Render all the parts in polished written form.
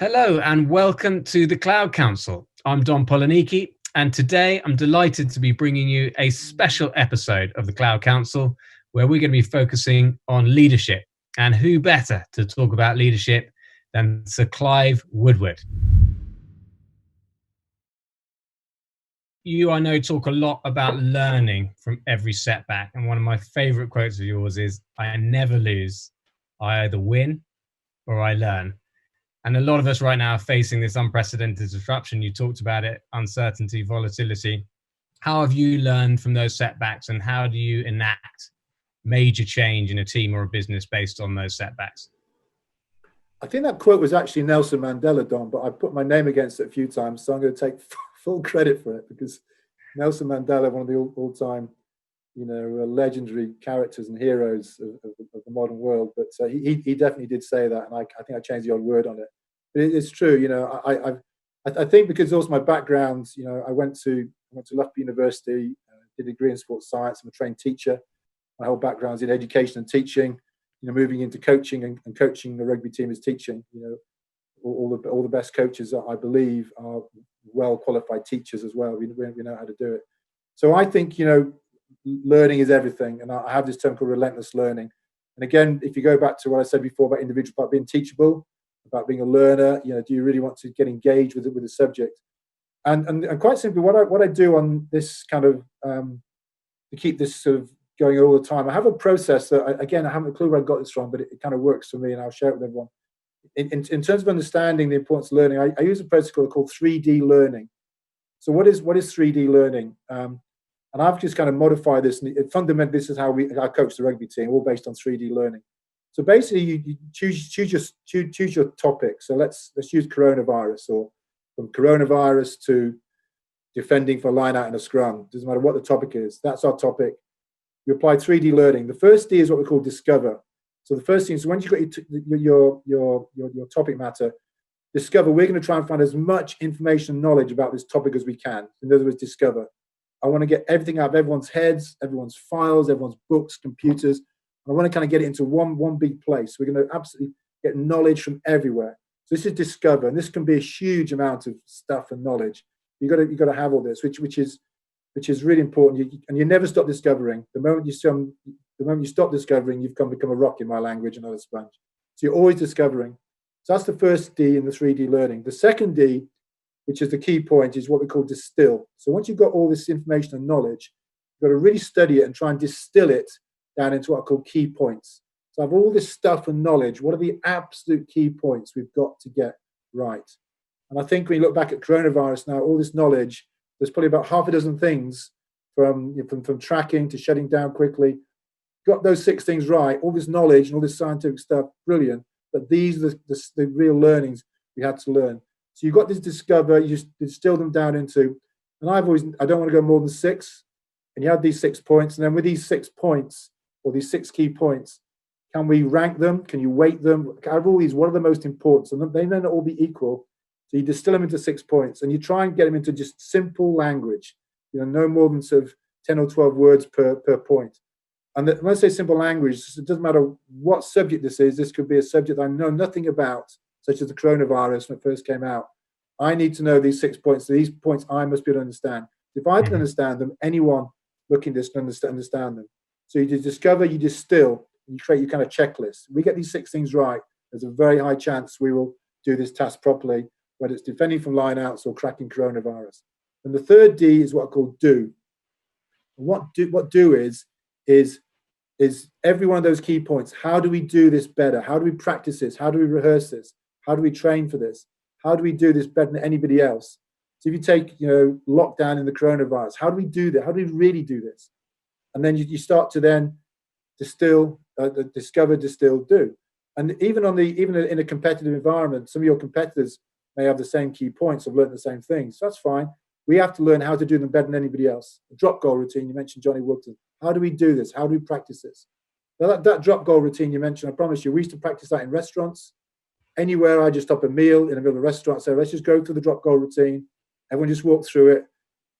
Hello and welcome to the Cloud Council. I'm Don Polaniki, and today I'm delighted to be bringing you a special episode of the Cloud Council where we're going to be focusing on leadership. And who better to talk about leadership than Sir Clive Woodward? You, I know, talk a lot about learning from every setback. And one of my favorite quotes of yours is, I never lose. I either win or I learn. And a lot of us right now are facing this unprecedented disruption. You talked about it, uncertainty, volatility. How have you learned from those setbacks, and how do you enact major change in a team or a business based on those setbacks? I think that quote was actually Nelson Mandela, Don, but I put my name against it a few times, so I'm going to take full credit for it, because Nelson Mandela, one of the all-time, legendary characters and heroes of the modern world. But he definitely did say that, and I think I changed the odd word on it. But it's true. I think because also my background, I went to Loughborough University, did a degree in sports science. I'm a trained teacher. My whole background is in education and teaching. Moving into coaching and coaching the rugby team is teaching. All the best coaches, I believe, are well qualified teachers as well. We know how to do it. So I think learning is everything, and I have this term called relentless learning. And again, if you go back to what I said before about individual, about being teachable, about being a learner, do you really want to get engaged with the subject? And quite simply, what I do on this kind of to keep this sort of going all the time, I have a process that I haven't a clue where I got this from, but it kind of works for me, and I'll share it with everyone. In terms of understanding the importance of learning, I use a process called 3D learning. So what is 3D learning? And I've just kind of modified this. And fundamentally, this is how I coach the rugby team, all based on 3D learning. So basically, you choose your topic. So let's use coronavirus, or from coronavirus to defending for line out in a scrum. Doesn't matter what the topic is. That's our topic. You apply 3D learning. The first D is what we call discover. So the first thing is, once you've got your topic matter, discover. We're going to try and find as much information and knowledge about this topic as we can. In other words, discover. I want to get everything out of everyone's heads, everyone's files, everyone's books, computers. I want to kind of get it into one big place. We're going to absolutely get knowledge from everywhere. So this is discover, and this can be a huge amount of stuff and knowledge. You've got to have all this, which is really important. And you never stop discovering. The moment you stop discovering, you've become a rock, in my language, and not a sponge. So you're always discovering. So that's the first D in the 3D learning. The second D, which is the key point, is what we call distill. So once you've got all this information and knowledge, you've got to really study it and try and distill it down into what I call key points. So I have all this stuff and knowledge. What are the absolute key points we've got to get right? And I think when you look back at coronavirus now, all this knowledge, there's probably about half a dozen things from tracking to shutting down quickly. Got those 6 things right, all this knowledge and all this scientific stuff, brilliant. But these are the real learnings we had to learn. So you've got this discover, you distill them down into, and I don't want to go more than 6. And you have these 6 points, and then with these 6 points, or these 6 key points, can we rank them? Can you weight them? Out of all these, what are the most important? So they may not all be equal. So you distill them into 6 points, and you try and get them into just simple language. No more than sort of 10 or 12 words per point. And when I say simple language, it doesn't matter what subject this is. This could be a subject I know nothing about, such as the coronavirus when it first came out. I need to know these 6 points. So these points I must be able to understand. If I can understand them, anyone looking at this can understand them. So you just discover, you distill, and you create your kind of checklist. If we get these 6 things right, there's a very high chance we will do this task properly, whether it's defending from lineouts or cracking coronavirus. And the third D is what I call do. And what do is every one of those key points. How do we do this better? How do we practice this? How do we rehearse this? How do we train for this? How do we do this better than anybody else? So if you take, lockdown in the coronavirus, how do we do that? How do we really do this? And then you start to then distill, discover, distill, do. And even in a competitive environment, some of your competitors may have the same key points, have learned the same things. So that's fine. We have to learn how to do them better than anybody else. The drop goal routine, you mentioned Johnny Woodson. How do we do this? How do we practice this? Now that drop goal routine you mentioned, I promise you, we used to practice that in restaurants. Anywhere I just stop a meal in the middle of the restaurant, say, let's just go through the drop goal routine. Everyone just walked through it.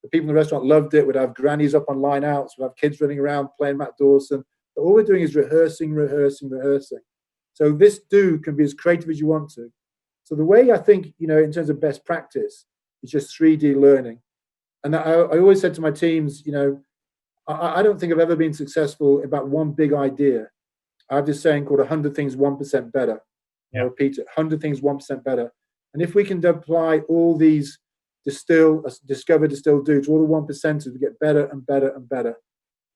The people in the restaurant loved it. We'd have grannies up on line outs. We'd have kids running around playing Matt Dawson. But all we're doing is rehearsing. So this do can be as creative as you want to. So the way I think, in terms of best practice, is just 3D learning. And I always said to my teams, I don't think I've ever been successful about one big idea. I have this saying called 100 things 1% better. I'll repeat it: 100 things 1% better. And if we can apply all these discover, distill, do to all the 1%ers, we get better and better and better.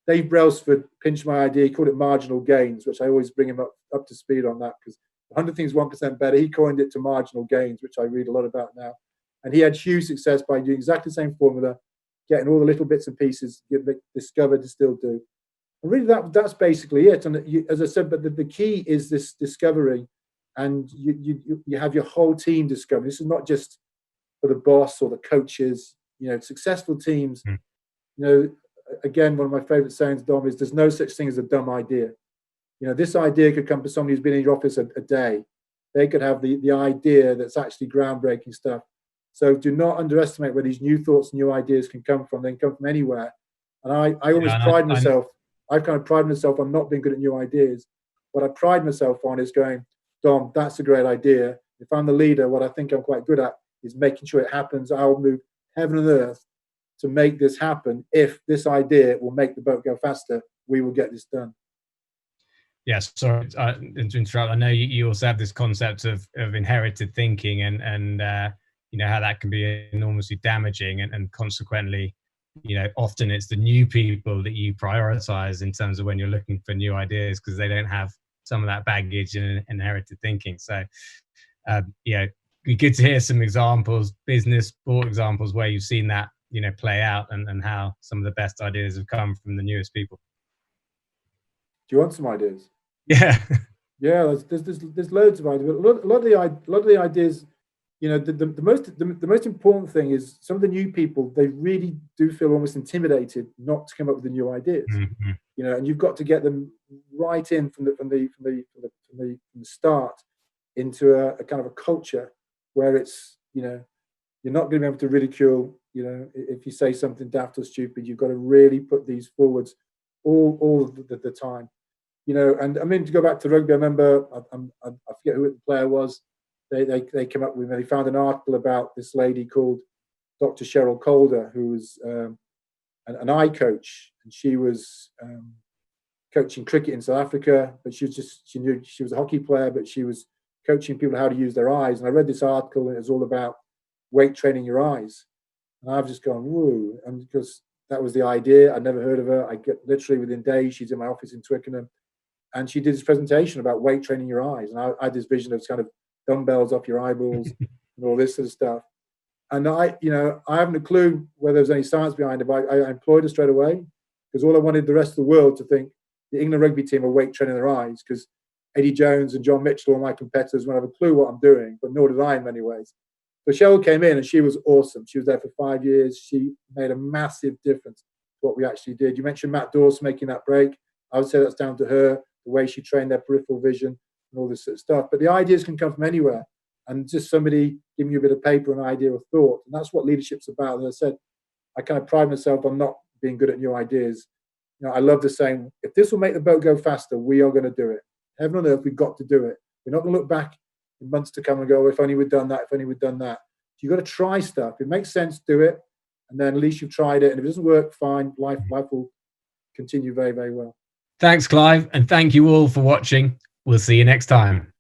Dave Brailsford pinched my idea. He called it marginal gains, which I always bring him up to speed on that, because 100 things 1% better, he coined it to marginal gains, which I read a lot about now. And he had huge success by doing exactly the same formula, getting all the little bits and pieces, discover, distill, do. And really, that's basically it. And as I said, but the key is this discovery, and you have your whole team discover. This is not just for the boss or the coaches. Successful teams. Again, one of my favorite sayings, Dom, is there's no such thing as a dumb idea. This idea could come to somebody who's been in your office a day. They could have the idea that's actually groundbreaking stuff. So do not underestimate where these new thoughts, new ideas can come from. They can come from anywhere. And I always pride myself. I've kind of prided myself on not being good at new ideas. What I pride myself on is going, Dom, that's a great idea. If I'm the leader, what I think I'm quite good at is making sure it happens. I'll move heaven and earth to make this happen. If this idea will make the boat go faster, we will get this done. Yes, sorry to interrupt. I know you also have this concept of inherited thinking and how that can be enormously damaging, and consequently, often it's the new people that you prioritize in terms of when you're looking for new ideas, because they don't have some of that baggage and inherited thinking. So, be good to hear some examples, business sport examples, where you've seen that play out, and how some of the best ideas have come from the newest people. Do you want some ideas? Yeah. There's loads of ideas. But a lot of the ideas, the most important thing is some of the new people, they really do feel almost intimidated not to come up with the new ideas. Mm-hmm. And you've got to get them right in from the start into a kind of a culture where it's you're not going to be able to ridicule if you say something daft or stupid. You've got to really put these forwards all the time. And I mean, to go back to rugby, I remember, I forget who the player was. They came up with, they found an article about this lady called Dr. Cheryl Calder, who was an eye coach, and she was coaching cricket in South Africa. But she knew she was a hockey player, but she was coaching people how to use their eyes. And I read this article, and it was all about weight training your eyes. And I've just gone, woo, and because that was the idea. I'd never heard of her. I get literally within days, she's in my office in Twickenham. And she did this presentation about weight training your eyes. And I had this vision of kind of dumbbells off your eyeballs and all this sort of stuff. And I haven't a clue whether there's any science behind it, but I employed her straight away, because all I wanted the rest of the world to think the England rugby team are weight training their eyes, because Eddie Jones and John Mitchell, all my competitors, won't have a clue what I'm doing, but nor did I in many ways. So Cheryl came in and she was awesome. She was there for 5 years. She made a massive difference to what we actually did. You mentioned Matt Dawes making that break. I would say that's down to her, the way she trained their peripheral vision and all this sort of stuff. But the ideas can come from anywhere, and just somebody giving you a bit of paper, an idea or thought. And that's what leadership's about. As I said, I kind of pride myself on not being good at new ideas. I love the saying, if this will make the boat go faster, we are going to do it. Heaven on earth, we've got to do it. We're not going to look back in months to come and go, if only we'd done that, if only we'd done that. So you've got to try stuff. If it makes sense, do it. And then at least you've tried it. And if it doesn't work, fine. Life will continue very, very well. Thanks, Clive. And thank you all for watching. We'll see you next time.